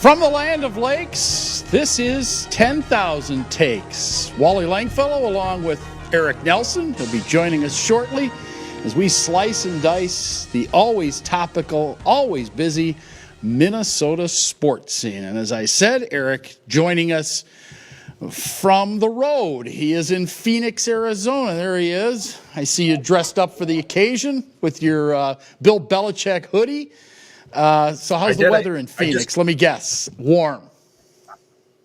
From the land of lakes, this is 10,000 Takes. Wally Langfellow along with Eric Nelson will be joining us shortly as we slice and dice the always topical, always busy Minnesota sports scene. And as I said, Eric joining us from the road. He is in Phoenix, Arizona. There he is. I see you dressed up for the occasion with your Bill Belichick hoodie. So how's the weather in Phoenix? Let me guess. Warm.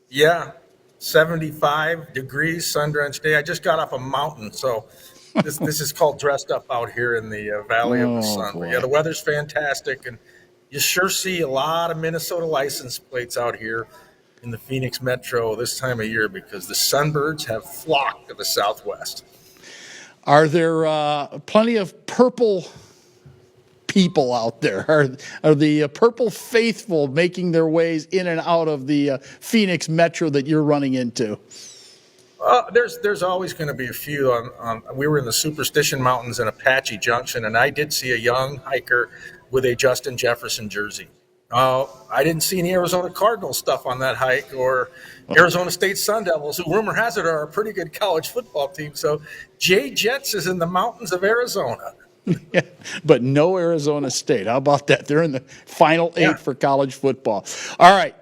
Yeah, 75 degrees, sun-drenched day. I just got off a mountain, so this is called dressed up out here in the Valley of the Sun. But yeah, the weather's fantastic, and you sure see a lot of Minnesota license plates out here in the Phoenix metro this time of year because the sunbirds have flocked to the southwest. Are there plenty of purple people out there? Are the purple faithful making their ways in and out of the Phoenix metro that you're running into? There's always going to be a few. We were in the Superstition Mountains in Apache Junction, and I did see a young hiker with a Justin Jefferson jersey. I didn't see any Arizona Cardinals stuff on that hike or Arizona State Sun Devils, who rumor has it are a pretty good college football team. So Jay Jets is in the mountains of Arizona. Yeah, but no Arizona State. How about that? They're in the final eight for college football. All right.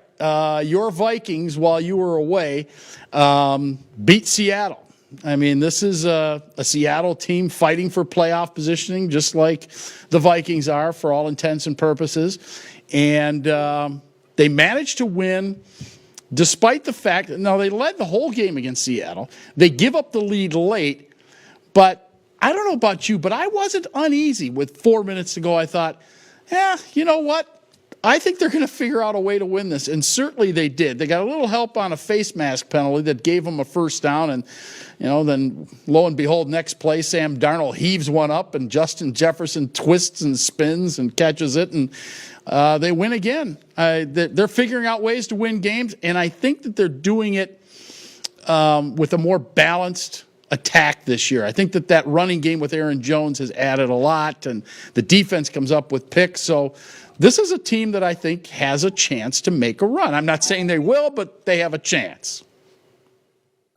Your Vikings, while you were away, beat Seattle. I mean, this is a Seattle team fighting for playoff positioning, just like the Vikings are for all intents and purposes. And they managed to win despite the fact that, now, they led the whole game against Seattle. They give up the lead late, but I don't know about you, but I wasn't uneasy with 4 minutes to go. I thought, you know what? I think they're going to figure out a way to win this. And certainly they did. They got a little help on a face mask penalty that gave them a first down. And, then lo and behold, next play, Sam Darnold heaves one up and Justin Jefferson twists and spins and catches it. And they win again. They're figuring out ways to win games. And I think that they're doing it with a more balanced attack this year. I think that running game with Aaron Jones has added a lot, and the defense comes up with picks. So this is a team that I think has a chance to make a run. I'm not saying they will, but they have a chance.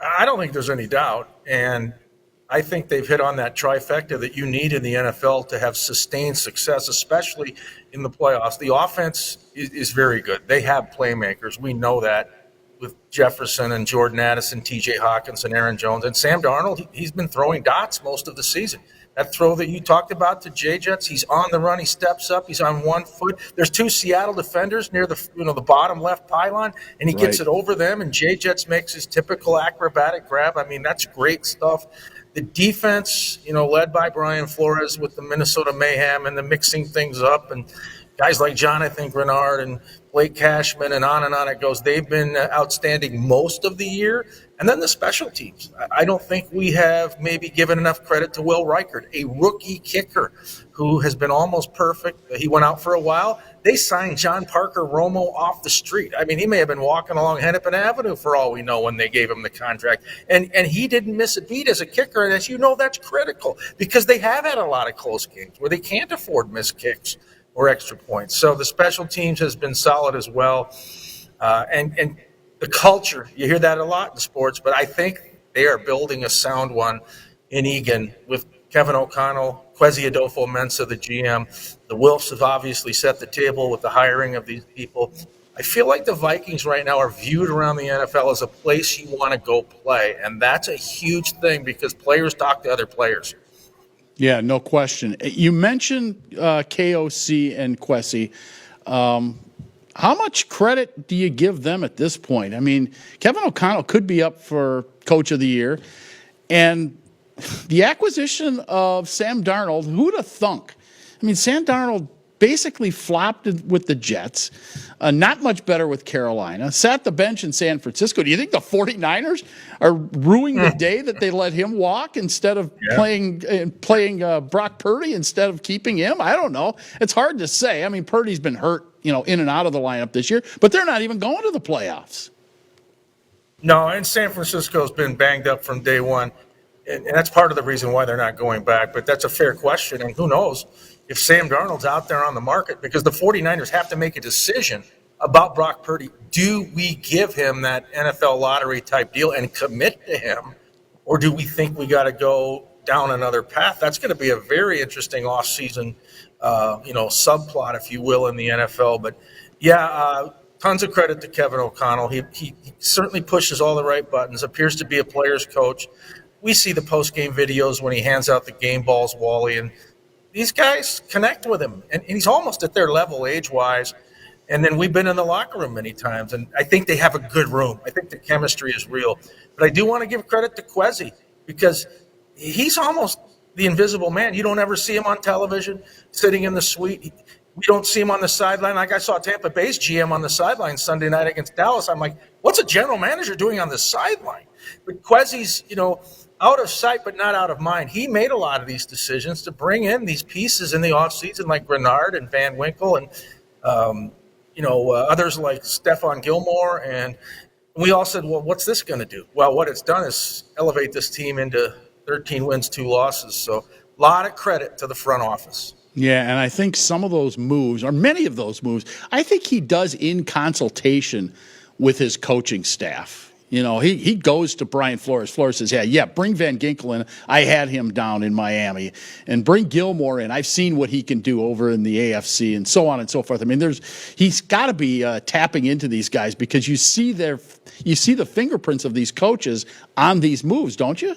I don't think there's any doubt, and I think they've hit on that trifecta that you need in the NFL to have sustained success, especially in the playoffs. The offense is very good. They have playmakers. We know that. With Jefferson and Jordan Addison, T.J. Hawkins, and Aaron Jones. And Sam Darnold, he's been throwing dots most of the season. That throw that you talked about to Jay Jets, he's on the run, he steps up, he's on 1 foot. There's two Seattle defenders near the bottom left pylon, and he gets it over them, and Jay Jets makes his typical acrobatic grab. I mean, that's great stuff. The defense, led by Brian Flores with the Minnesota Mayhem and the mixing things up, and guys like Jonathan Grenard and Blake Cashman and on it goes. They've been outstanding most of the year. And then the special teams. I don't think we have maybe given enough credit to Will Reichert, a rookie kicker who has been almost perfect. He went out for a while. They signed John Parker Romo off the street. I mean, he may have been walking along Hennepin Avenue for all we know when they gave him the contract. And he didn't miss a beat as a kicker. And as you know, that's critical because they have had a lot of close games where they can't afford missed kicks or extra points. So the special teams has been solid as well. And the culture, you hear that a lot in sports, but I think they are building a sound one in Eagan with Kevin O'Connell, Kwesi Adolfo-Mensah, the GM. The Wilfs have obviously set the table with the hiring of these people. I feel like the Vikings right now are viewed around the NFL as a place you want to go play, and that's a huge thing because players talk to other players. Yeah, no question. You mentioned KOC and Kwesi. How much credit do you give them at this point? I mean, Kevin O'Connell could be up for Coach of the Year. And the acquisition of Sam Darnold, who'd have thunk? I mean, Sam Darnold basically flopped with the Jets, not much better with Carolina, sat the bench in San Francisco. Do you think the 49ers are ruining the day that they let him walk instead of playing Brock Purdy instead of keeping him? I don't know. It's hard to say. I mean, Purdy's been hurt, in and out of the lineup this year, but they're not even going to the playoffs. No, and San Francisco's been banged up from day one. And that's part of the reason why they're not going back. But that's a fair question. And who knows if Sam Darnold's out there on the market, because the 49ers have to make a decision about Brock Purdy. Do we give him that NFL lottery type deal and commit to him, or do we think we got to go down another path? That's going to be a very interesting offseason, subplot, if you will, in the NFL. But yeah, tons of credit to Kevin O'Connell. He certainly pushes all the right buttons, appears to be a player's coach. We see the post-game videos when he hands out the game balls, Wally, and these guys connect with him. And he's almost at their level age-wise. And then we've been in the locker room many times, and I think they have a good room. I think the chemistry is real. But I do want to give credit to Kwesi because he's almost the invisible man. You don't ever see him on television sitting in the suite. We don't see him on the sideline. Like I saw Tampa Bay's GM on the sideline Sunday night against Dallas. I'm like, what's a general manager doing on the sideline? But Kwesi's, out of sight but not out of mind. He made a lot of these decisions to bring in these pieces in the offseason like Grenard and Van Winkle and others like Stephon Gilmore. And we all said, well, what's this going to do? Well, what it's done is elevate this team into 13 wins, 2 losses. So a lot of credit to the front office. Yeah, and I think some of those moves, or many of those moves, I think he does in consultation with his coaching staff. He goes to Brian Flores. Flores says, yeah, bring Van Ginkel in. I had him down in Miami. And bring Gilmore in. I've seen what he can do over in the AFC and so on and so forth. I mean, he's got to be tapping into these guys because you see the fingerprints of these coaches on these moves, don't you?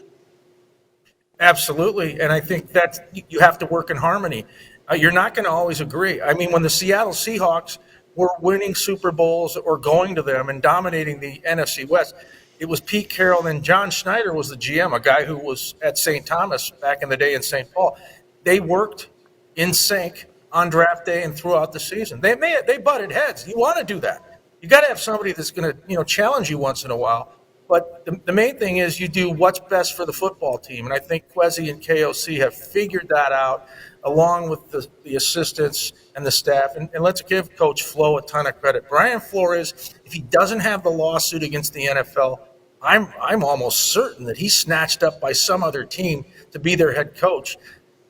Absolutely. And I think that you have to work in harmony. You're not going to always agree. I mean, when the Seattle Seahawks were winning Super Bowls or going to them and dominating the NFC West, it was Pete Carroll and John Schneider was the GM, a guy who was at St. Thomas back in the day in St. Paul. They worked in sync on draft day and throughout the season. They butted heads. You want to do that. You got to have somebody that's going to challenge you once in a while. But the main thing is you do what's best for the football team. And I think Kwesi and KOC have figured that out along with the assistants and the staff. And let's give Coach Flo a ton of credit. Brian Flores, if he doesn't have the lawsuit against the NFL, I'm almost certain that he's snatched up by some other team to be their head coach.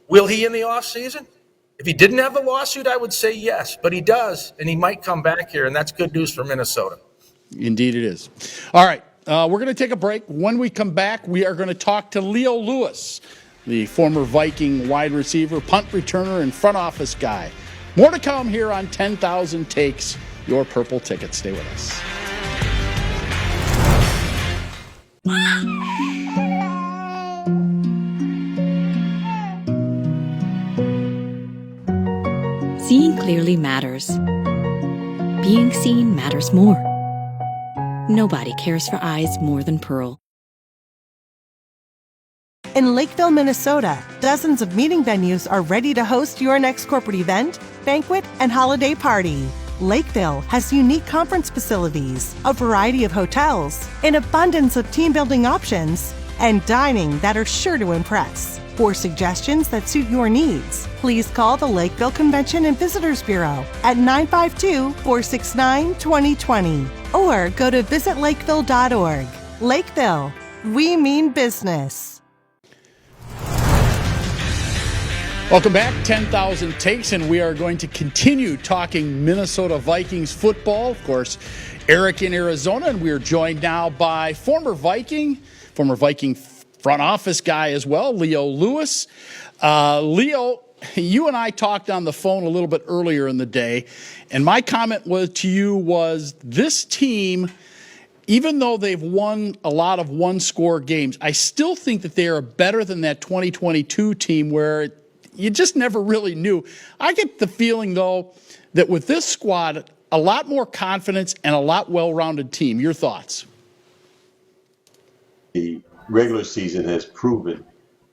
Will he in the offseason? If he didn't have the lawsuit, I would say yes. But he does, and he might come back here, and that's good news for Minnesota. Indeed it is. All right. We're going to take a break. When we come back, we are going to talk to Leo Lewis, the former Viking wide receiver, punt returner, and front office guy. More to come here on 10,000 Takes, your purple ticket. Stay with us. Seeing clearly matters. Being seen matters more. Nobody cares for eyes more than Pearl. In Lakeville, Minnesota, dozens of meeting venues are ready to host your next corporate event, banquet, and holiday party. Lakeville has unique conference facilities, a variety of hotels, an abundance of team-building options, and dining that are sure to impress. For suggestions that suit your needs, please call the Lakeville Convention and Visitors Bureau at 952-469-2020 or go to visitlakeville.org. Lakeville, we mean business. Welcome back, 10,000 Takes, and we are going to continue talking Minnesota Vikings football. Of course, Eric in Arizona, and we are joined now by former Viking front office guy as well, Leo Lewis. Leo, you and I talked on the phone a little bit earlier in the day, and my comment to you was this team, even though they've won a lot of one-score games, I still think that they are better than that 2022 team where you just never really knew. I get the feeling, though, that with this squad, a lot more confidence and a lot well-rounded team. Your thoughts? The regular season has proven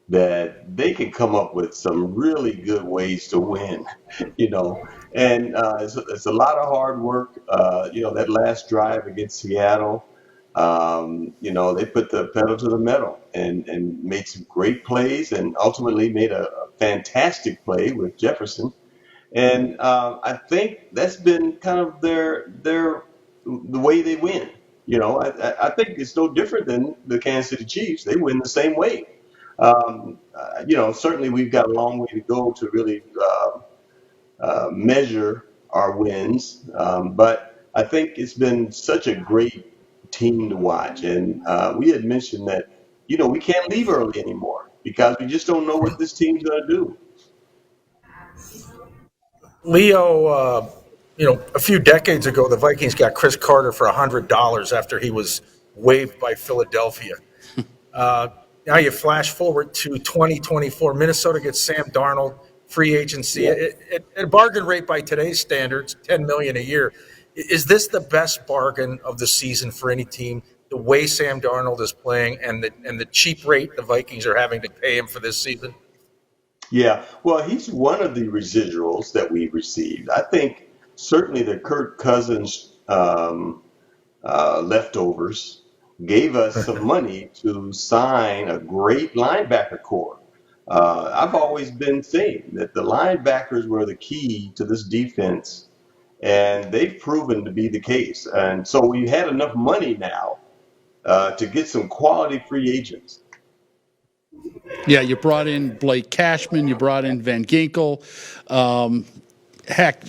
that they can come up with some really good ways to win, and it's a lot of hard work. That last drive against Seattle, they put the pedal to the metal and made some great plays and ultimately made a fantastic play with Jefferson. And I think that's been kind of the way they win. I think it's no different than the Kansas City Chiefs. They win the same way. Certainly we've got a long way to go to really measure our wins. But I think it's been such a great team to watch. And we had mentioned that, we can't leave early anymore because we just don't know what this team's going to do. Leo, a few decades ago, the Vikings got Chris Carter for $100 after he was waived by Philadelphia. Now you flash forward to 2024. Minnesota gets Sam Darnold, free agency at a bargain rate by today's standards, $10 million a year. Is this the best bargain of the season for any team? The way Sam Darnold is playing and the cheap rate the Vikings are having to pay him for this season? Yeah, well, he's one of the residuals that we received. I think certainly the Kirk Cousins leftovers gave us some money to sign a great linebacker core. I've always been saying that the linebackers were the key to this defense, and they've proven to be the case. And so we had enough money now to get some quality free agents. Yeah, you brought in Blake Cashman, you brought in Van Ginkel. Um, heck,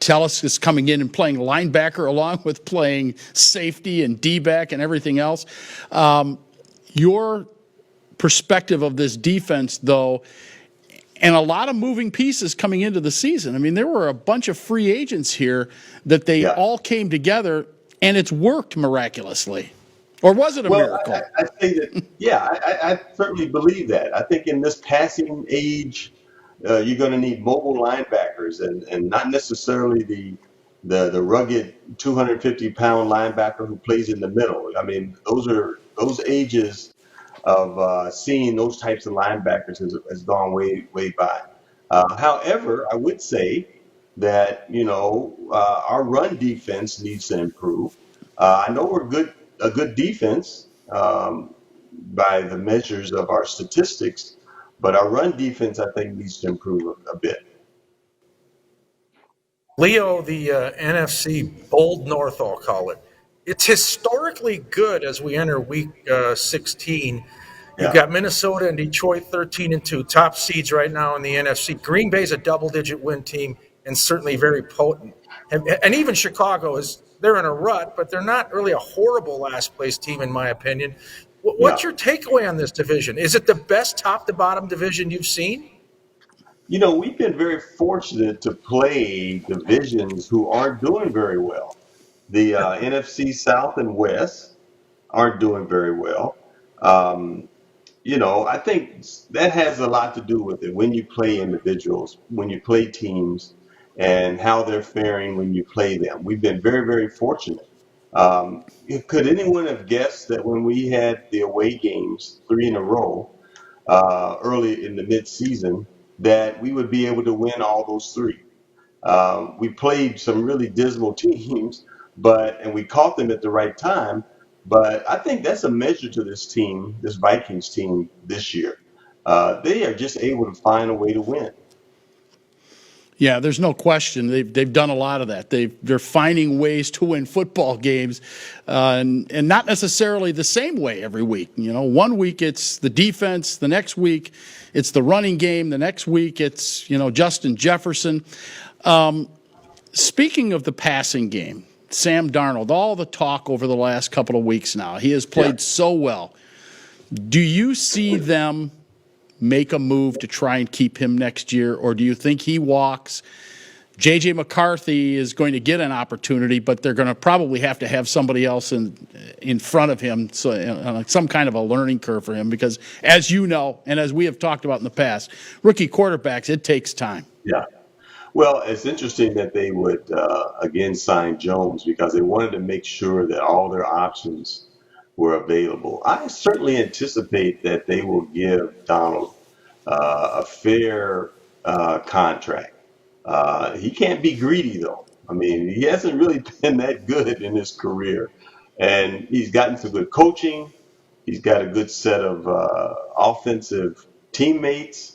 Tellis is coming in and playing linebacker along with playing safety and D-back and everything else. Your perspective of this defense, though, and a lot of moving pieces coming into the season. I mean, there were a bunch of free agents here that they Yeah. all came together, and it's worked miraculously. Or was it a Well, miracle? I say that, yeah, I certainly believe that. I think in this passing age, you're going to need mobile linebackers and not necessarily the rugged 250-pound linebacker who plays in the middle. I mean, those ages of seeing those types of linebackers has gone way by. However, I would say that our run defense needs to improve. I know we're a good defense by the measures of our statistics, but our run defense I think needs to improve a bit. Leo, the NFC Bold North, I'll call it. It's historically good as we enter week 16. You've Yeah. got Minnesota and Detroit 13-2, top seeds right now in the NFC. Green Bay's a double-digit win team and certainly very potent. And even Chicago they're in a rut, but they're not really a horrible last-place team in my opinion. What's Yeah. your takeaway on this division? Is it the best top-to-bottom division you've seen? We've been very fortunate to play divisions who aren't doing very well. The NFC South and West aren't doing very well. Um, I think that has a lot to do with it when you play individuals, when you play teams, and how they're faring when you play them. We've been very, very fortunate. Um, could anyone have guessed that when we had the away games, three in a row, early in the mid-season, that we would be able to win all those three? We played some really dismal teams, and we caught them at the right time. But I think that's a measure to this team, this Vikings team this year. They are just able to find a way to win. Yeah, there's no question. They've done a lot of that. They're finding ways to win football games, and not necessarily the same way every week. One week it's the defense, the next week it's the running game, the next week it's Justin Jefferson. Speaking of the passing game, Sam Darnold, all the talk over the last couple of weeks now, he has played so well. Do you see them make a move to try and keep him next year, or do you think he walks? J.J. McCarthy is going to get an opportunity, but they're going to probably have to have somebody else in front of him, so some kind of a learning curve for him, because as you know, and as we have talked about in the past, rookie quarterbacks, it takes time. Yeah. Well, it's interesting that they would again sign Jones because they wanted to make sure that all their options were available. I certainly anticipate that they will give Donald a fair contract. He can't be greedy, though. I mean, he hasn't really been that good in his career. And he's gotten some good coaching. He's got a good set of offensive teammates.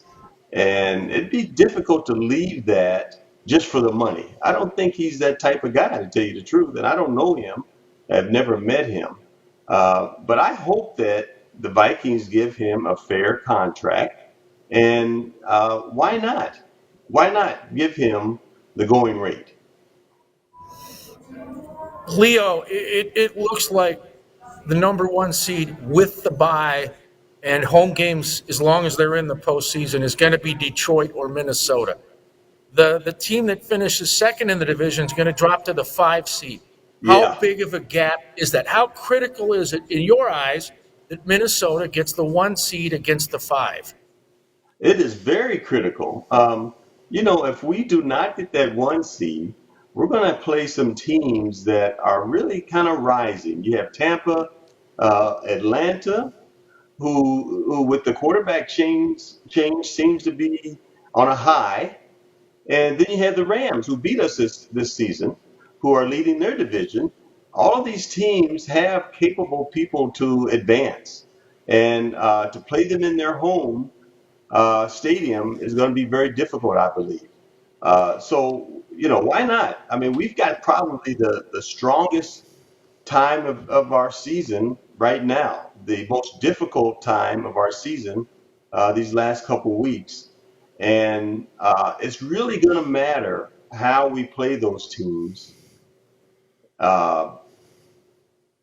And it'd be difficult to leave that just for the money. I don't think he's that type of guy, to tell you the truth. And I don't know him. I've never met him. But I hope that the Vikings give him a fair contract. And why not? Why not give him the going rate? Leo, it looks like the number one seed with the bye and home games, as long as they're in the postseason, is going to be Detroit or Minnesota. The team that finishes second in the division is going to drop to the 5 seed. How Yeah. big of a gap is that? How critical is it in your eyes that Minnesota gets the 1 seed against the 5? It is very critical. If we do not get that 1 seed, we're going to play some teams that are really kind of rising. You have Tampa, Atlanta, who with the quarterback change seems to be on a high. And then you have the Rams, who beat us this season, who are leading their division. All of these teams have capable people to advance. And to play them in their home stadium is going to be very difficult, I believe. Why not? I mean, we've got probably the strongest time of our season right now, the most difficult time of our season these last couple weeks. And it's really going to matter how we play those teams uh,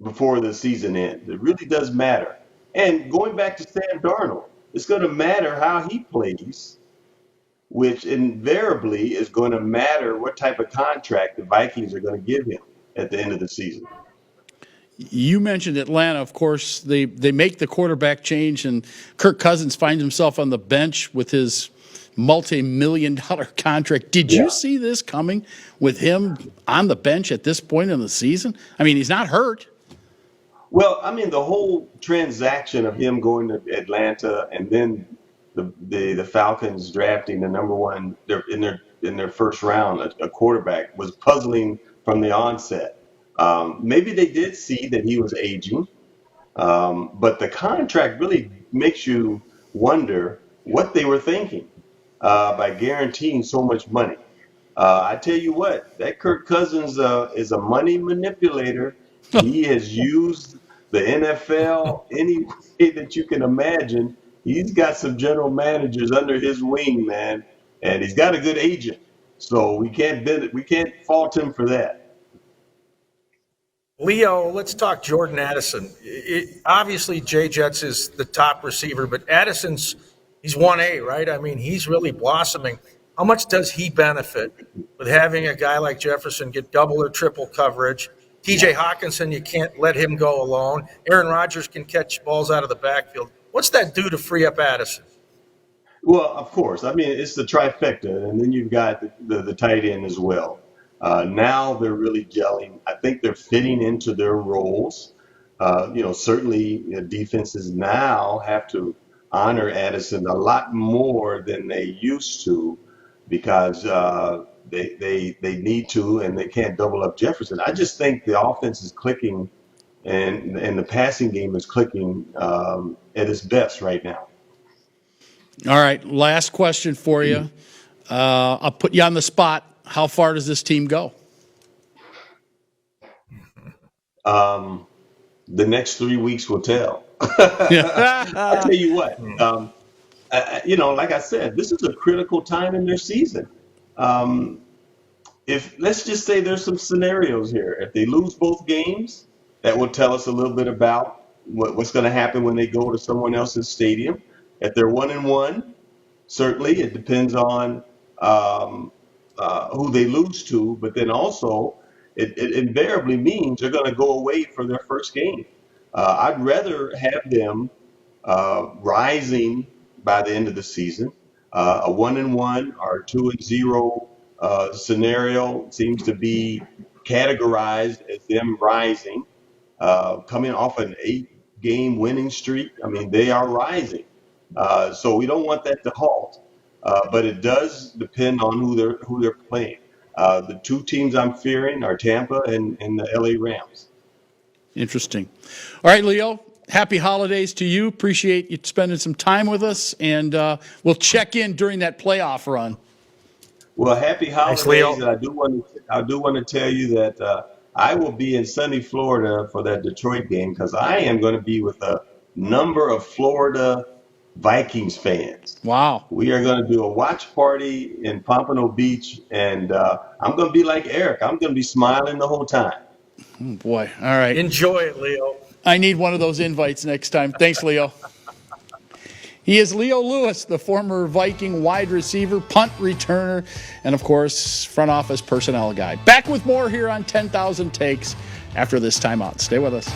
before the season ends. It really does matter. And going back to Sam Darnold, it's going to matter how he plays, which invariably is going to matter what type of contract the Vikings are going to give him at the end of the season. You mentioned Atlanta. Of course, they make the quarterback change, and Kirk Cousins finds himself on the bench with his multi-million-dollar contract. Did you Yeah. see this coming with him on the bench at this point in the season? I mean, he's not hurt. Well, I mean, the whole transaction of him going to Atlanta and then the Falcons drafting the number one in their first round a quarterback was puzzling from the onset. Maybe they did see that he was aging, but the contract really makes you wonder what they were thinking by guaranteeing so much money. I tell you what, that Kirk Cousins is a money manipulator. He has used the NFL any way that you can imagine. He's got some general managers under his wing, man, and he's got a good agent. So we can't fault him for that. Leo, let's talk Jordan Addison. Obviously, Jay Jets is the top receiver, but he's 1A, right? I mean, he's really blossoming. How much does he benefit with having a guy like Jefferson get double or triple coverage? TJ Hawkinson, you can't let him go alone. Aaron Rodgers can catch balls out of the backfield. What's that do to free up Addison? Well, of course. I mean, it's the trifecta, and then you've got the tight end as well. Now they're really gelling. I think they're fitting into their roles. Certainly defenses now have to honor Addison a lot more than they used to because they need to, and they can't double up Jefferson. I just think the offense is clicking, and the passing game is clicking at its best right now. All right, last question for you. I'll put you on the spot. How far does this team go? The next 3 weeks will tell. I tell you what, like I said, this is a critical time in their season. If let's just say there's some scenarios here. If they lose both games, that will tell us a little bit about what's going to happen when they go to someone else's stadium. If they're 1-1, certainly it depends on who they lose to, but then also it invariably means they're going to go away for their first game. I'd rather have them rising by the end of the season. A 1-1 or 2-0 scenario seems to be categorized as them rising, coming off an 8-game winning streak. I mean, they are rising. So we don't want that to halt. But it does depend on who they're playing. The two teams I'm fearing are Tampa and the LA Rams. Interesting. All right, Leo, happy holidays to you. Appreciate you spending some time with us, and we'll check in during that playoff run. Well, happy holidays, Leo. and I do want to tell you that I will be in sunny Florida for that Detroit game because I am going to be with a number of Florida Vikings fans. Wow. We are going to do a watch party in Pompano Beach, and I'm going to be like Eric. I'm going to be smiling the whole time. Boy. All right. Enjoy it, Leo. I need one of those invites next time. Thanks, Leo. He is Leo Lewis, the former Viking wide receiver, punt returner, and of course, front office personnel guy. Back with more here on 10,000 Takes after this timeout. Stay with us.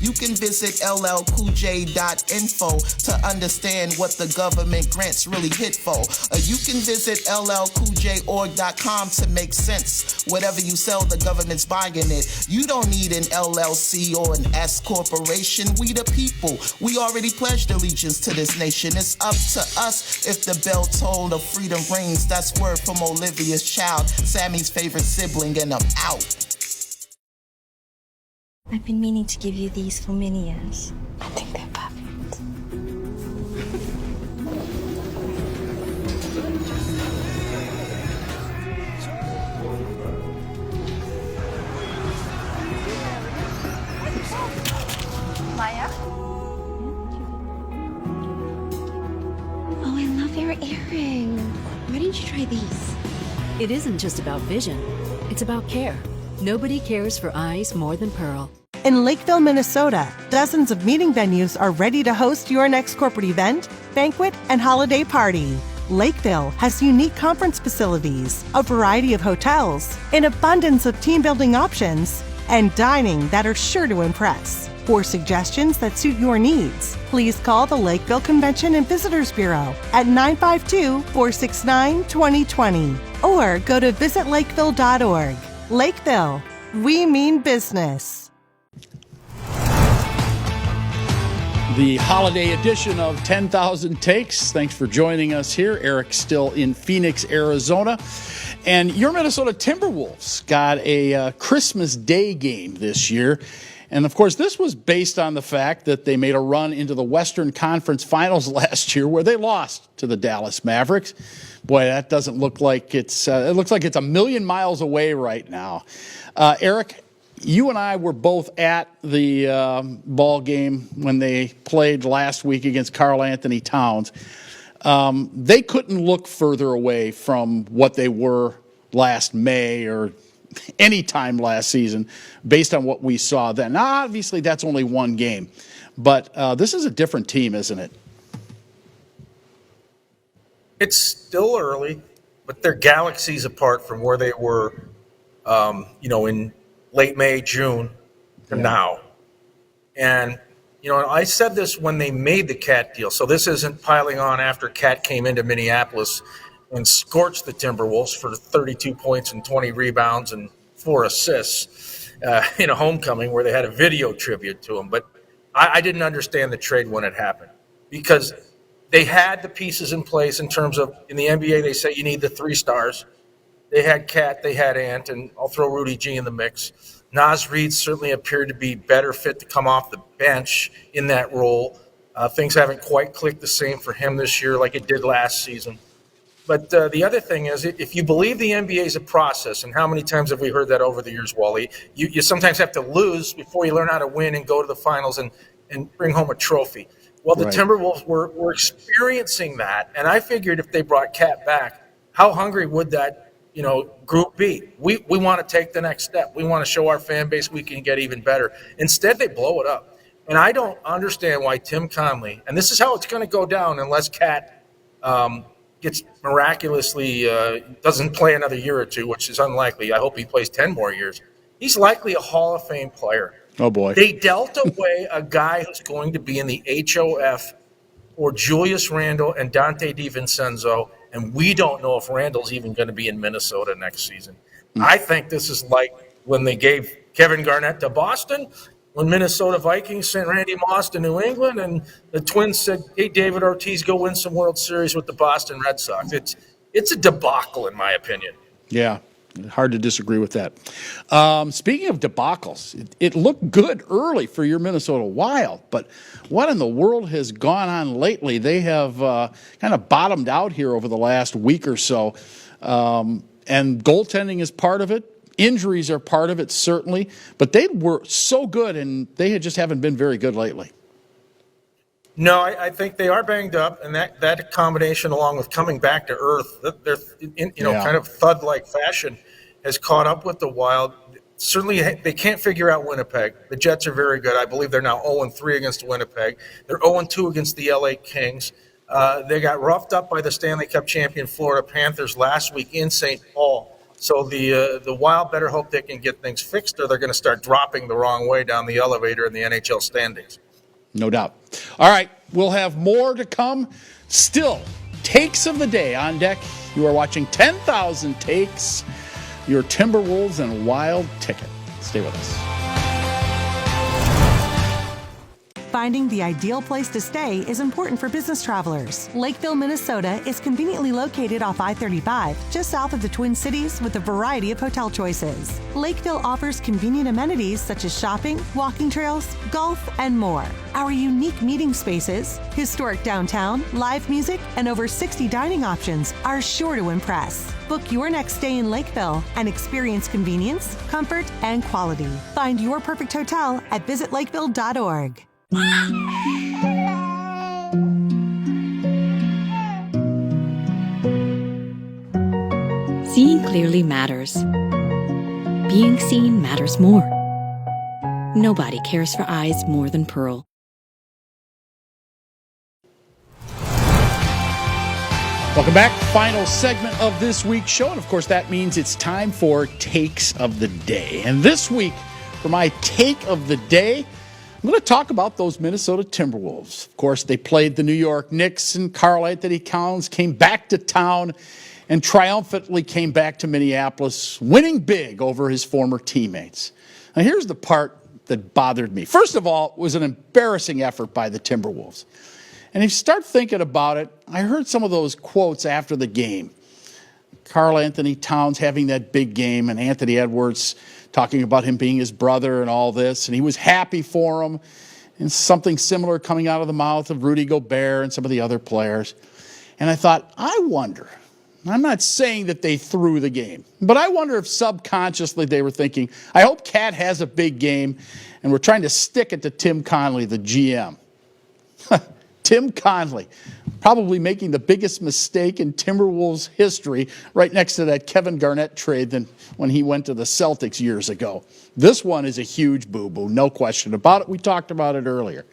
You can visit llcoolj.info to understand what the government grants really hit for. You can visit llcoolj.org.com to make sense. Whatever you sell, the government's buying it. You don't need an LLC or an S corporation. We the people. We already pledged allegiance to this nation. It's up to us if the bell toll of freedom rings. That's word from Olivia's child, Sammy's favorite sibling, and I'm out. I've been meaning to give you these for many years. I think they're perfect. Maya? Oh, I love your earring. Why didn't you try these? It isn't just about vision. It's about care. Nobody cares for eyes more than Pearl. In Lakeville, Minnesota, dozens of meeting venues are ready to host your next corporate event, banquet, and holiday party. Lakeville has unique conference facilities, a variety of hotels, an abundance of team-building options, and dining that are sure to impress. For suggestions that suit your needs, please call the Lakeville Convention and Visitors Bureau at 952-469-2020 or go to visitlakeville.org. Lakeville, we mean business. The holiday edition of 10,000 Takes. Thanks for joining us here. Eric's still in Phoenix, Arizona. And your Minnesota Timberwolves got a Christmas Day game this year. And, of course, this was based on the fact that they made a run into the Western Conference Finals last year where they lost to the Dallas Mavericks. Boy, that doesn't look like it looks like it's a million miles away right now. Eric, you and I were both at the ball game when they played last week against Karl Anthony Towns. They couldn't look further away from what they were last May or any time last season based on what we saw then. Now, obviously, that's only one game, but this is a different team, isn't it? It's still early, but they're galaxies apart from where they were, in late May, June to now. And, I said this when they made the Cat deal. So this isn't piling on after Cat came into Minneapolis and scorched the Timberwolves for 32 points and 20 rebounds and 4 assists in a homecoming where they had a video tribute to him. But I didn't understand the trade when it happened because they had the pieces in place in terms of, in the NBA, they say you need the 3 stars. They had Cat, they had Ant, and I'll throw Rudy G in the mix. Naz Reid certainly appeared to be better fit to come off the bench in that role. Things haven't quite clicked the same for him this year like it did last season. But the other thing is, if you believe the NBA is a process, and how many times have we heard that over the years, Wally, you sometimes have to lose before you learn how to win and go to the finals and bring home a trophy. Well, the Timberwolves were experiencing that, and I figured if they brought Cat back, how hungry would that group be? We want to take the next step. We want to show our fan base we can get even better. Instead, they blow it up. And I don't understand why Tim Conley, and this is how it's going to go down unless Cat gets miraculously doesn't play another year or two, which is unlikely. I hope he plays 10 more years. He's likely a Hall of Fame player. Oh, boy. They dealt away a guy who's going to be in the HOF or Julius Randle and Dante DiVincenzo, and we don't know if Randall's even going to be in Minnesota next season. I think this is like when they gave Kevin Garnett to Boston, when Minnesota Vikings sent Randy Moss to New England, and the Twins said, hey, David Ortiz, go win some World Series with the Boston Red Sox. It's a debacle, in my opinion. Yeah. Hard to disagree with that. Speaking of debacles, it looked good early for your Minnesota Wild, but what in the world has gone on lately? They have kind of bottomed out here over the last week or so, and goaltending is part of it. Injuries are part of it, certainly, but they were so good, and they just haven't been very good lately. No, I think they are banged up, and that combination, along with coming back to earth, they're in kind of thud-like fashion, has caught up with the Wild. Certainly, they can't figure out Winnipeg. The Jets are very good. I believe they're now 0-3 against Winnipeg. They're 0-2 against the LA Kings. They got roughed up by the Stanley Cup champion Florida Panthers last week in St. Paul. So the Wild better hope they can get things fixed, or they're going to start dropping the wrong way down the elevator in the NHL standings. No doubt. All right, we'll have more to come. Still, takes of the day on deck. You are watching 10,000 Takes, your Timberwolves and Wild ticket. Stay with us. Finding the ideal place to stay is important for business travelers. Lakeville, Minnesota is conveniently located off I-35, just south of the Twin Cities, with a variety of hotel choices. Lakeville offers convenient amenities such as shopping, walking trails, golf, and more. Our unique meeting spaces, historic downtown, live music, and over 60 dining options are sure to impress. Book your next stay in Lakeville and experience convenience, comfort, and quality. Find your perfect hotel at visitlakeville.org. Seeing clearly matters. Being seen matters more. Nobody cares for eyes more than Pearl. Welcome back. Final segment of this week's show. And of course, that means it's time for Takes of the Day. And this week, for my Take of the Day, I'm going to talk about those Minnesota Timberwolves. Of course, they played the New York Knicks, and Karl Anthony Towns came back to town and triumphantly came back to Minneapolis, winning big over his former teammates. Now, here's the part that bothered me. First of all, it was an embarrassing effort by the Timberwolves. And if you start thinking about it, I heard some of those quotes after the game. Karl Anthony Towns having that big game, and Anthony Edwards talking about him being his brother and all this, and he was happy for him, and something similar coming out of the mouth of Rudy Gobert and some of the other players. And I thought, I wonder, I'm not saying that they threw the game, but I wonder if subconsciously they were thinking, I hope Cat has a big game, and we're trying to stick it to Tim Connolly, the GM. Tim Connolly, probably making the biggest mistake in Timberwolves history, right next to that Kevin Garnett trade than when he went to the Celtics years ago. This one is a huge boo-boo, no question about it. We talked about it earlier.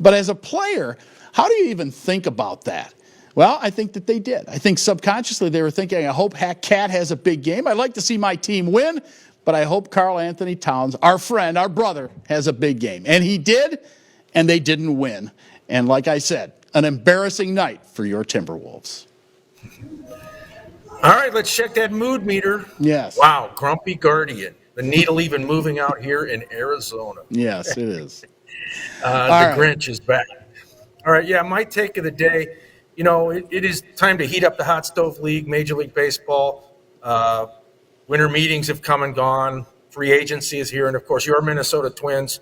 But as a player, how do you even think about that? Well, I think that they did. I think subconsciously they were thinking, I hope Cat has a big game. I'd like to see my team win, but I hope Karl Anthony Towns, our friend, our brother, has a big game. And he did, and they didn't win. And like I said, an embarrassing night for your Timberwolves. All right, let's check that mood meter. Yes. Wow, grumpy guardian. The needle even moving out here in Arizona. Yes, it is. Grinch is back. All right, yeah, my take of the day, it is time to heat up the Hot Stove League, Major League Baseball. Winter meetings have come and gone. Free agency is here. And, of course, your Minnesota Twins.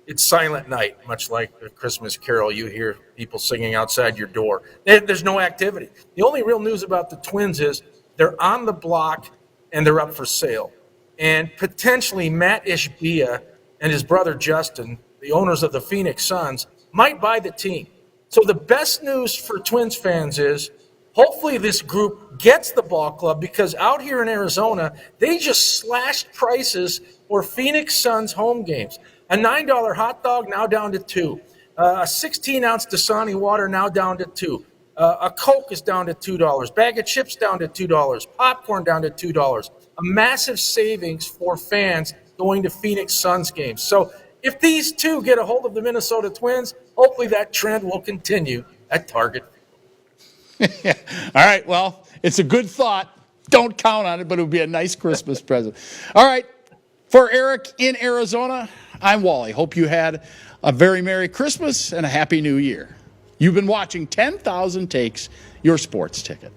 It's silent night, much like the Christmas Carol. You hear people singing outside your door. There's no activity. The only real news about the Twins is they're on the block and they're up for sale. And potentially Matt Ishbia and his brother Justin, the owners of the Phoenix Suns, might buy the team. So the best news for Twins fans is hopefully this group gets the ball club, because out here in Arizona, they just slashed prices for Phoenix Suns home games. A $9 hot dog now down to $2. A 16-ounce Dasani water now down to $2. A Coke is down to $2. Bag of chips down to $2. Popcorn down to $2. A massive savings for fans going to Phoenix Suns games. So if these two get a hold of the Minnesota Twins, hopefully that trend will continue at Target. All right, well, it's a good thought. Don't count on it, but it would be a nice Christmas present. All right, for Eric in Arizona, I'm Wally. Hope you had a very Merry Christmas and a Happy New Year. You've been watching 10,000 Takes, your sports ticket.